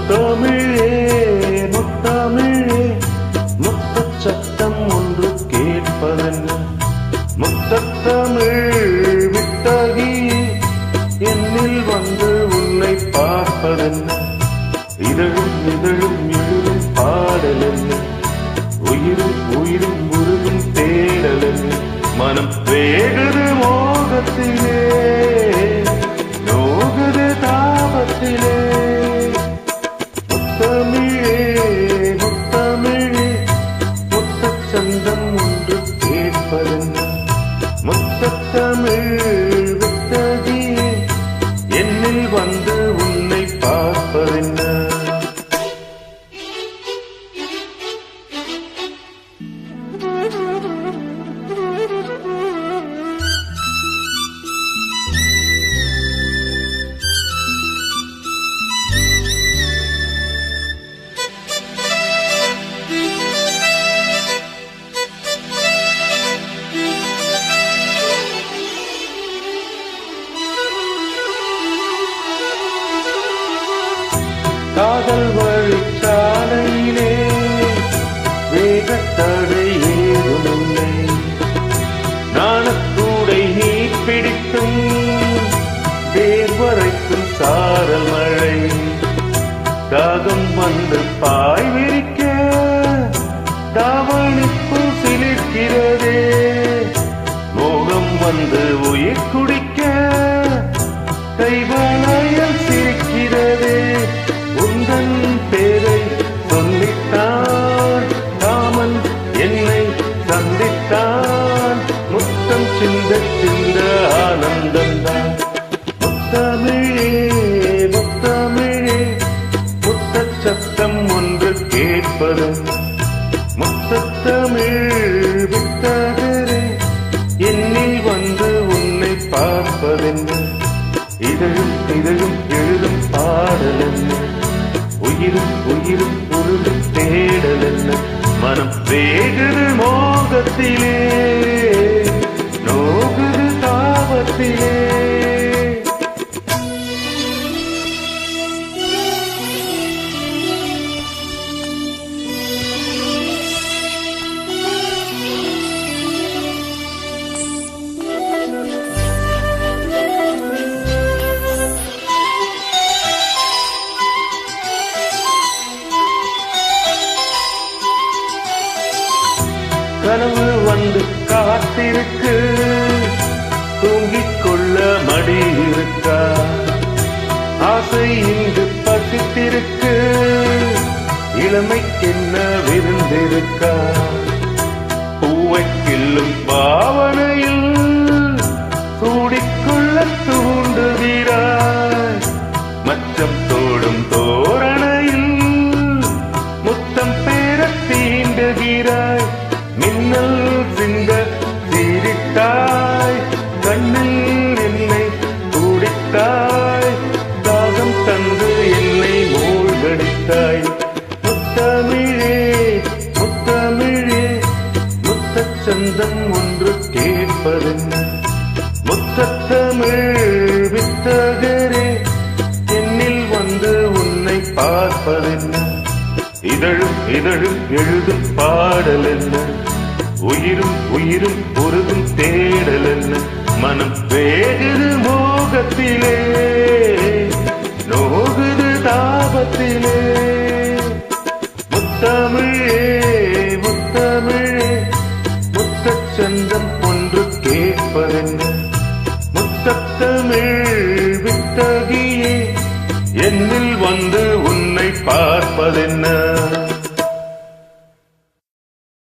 முத்தமிழே முத்தமிழே முத்தச் சத்தம் ஒன்று கேட்பதென்ன முத்தத்தமிழ் வித்தகியே என்னில் வந்து உன்னை பார்ப்பதென்ன இதழும் இதழும் எழுதும் பாடலென்ன உயிரும் உயிரும் உருகும் தேடலென்ன மனம் வேகுது மோகத்திலே நோகுது தாபத்திலே முத்தமிழே முத்தமிழே முத்தச் சந்தம் ஒன்று கேட்பதென்ன முத்தத்தமிழ் வித்தகியே என்னில் வந்து உன்னை பார்ப்பதென்ன காதல் வழிச்சாலையிலே வேகத்தடை ஏதுமில்லை நாணக்கூடை நீ பிடிக்கும் தேர்வரைக்கும் சாரல் மழை தாகம் வந்து பாய் விரிக்க தாவணிப்பு சிலிர்க்கிறதே மோகம் வந்து உயிர் குடிக்க கைவளையல் சிரிக்கிறதே உந்தன் பேரை சொல்லித்தான் ராமன் என்னை சந்தித்தான் முத்தம் சிந்த சிந்த ஆனந்தந்தான் முத்தமிழே முத்தமிழே முத்தச் சத்தம் ஒன்று கேட்பது முத்தத்தமிழ் வித்தகரே என்னில் வந்து உன்னை பார்ப்பதென்ன இதழும் இதழும் எழுதும் பாடலென்ன உயிரும் உயிரும் உருகும் தேடலென்ன மனம் வேகுது மோகத்திலே நோகுது தாபத்திலே கனவு வந்து காத்திருக்கு தூங்கிக் கொள்ள மடி இருக்கா ஆசை இங்கு பசித்திருக்கு இளமைக்கென்ன விருந்திருக்கா பூவை கிள்ளும் பாவனையில் சூடிக்கொள்ள தூண்டுகிறாய் மச்சம் தோடும் தோரணையில் முத்தம் பேர தீண்டுகிறாய் மின்னல் சிந்த சீரிட்டாய் கண்ணில் என்னை கூடித்தாய் தாகம் தந்து என்னை மூழ்கடித்தாய் முத்தமிழே முத்தமிழே முத்தச் சந்தம் ஒன்று கேட்பதென்ன முத்தத்தமிழ் வித்தகரே என்னில் வந்து உன்னை பார்ப்பதென்ன இதழும் இதழும் எழுதும் பாடலென்ன உயிரும் உயிரும் உருகும் தேடலென்ன மனம் வேகுது மோகத்திலே நோகுது தாபத்திலே முத்தமிழே முத்தமிழே முத்தச் சந்தம் ஒன்று கேட்பதென்ன முத்தத்தமிழ் வித்தகியே என்னில் வந்து உன்னை பார்ப்பதென்ன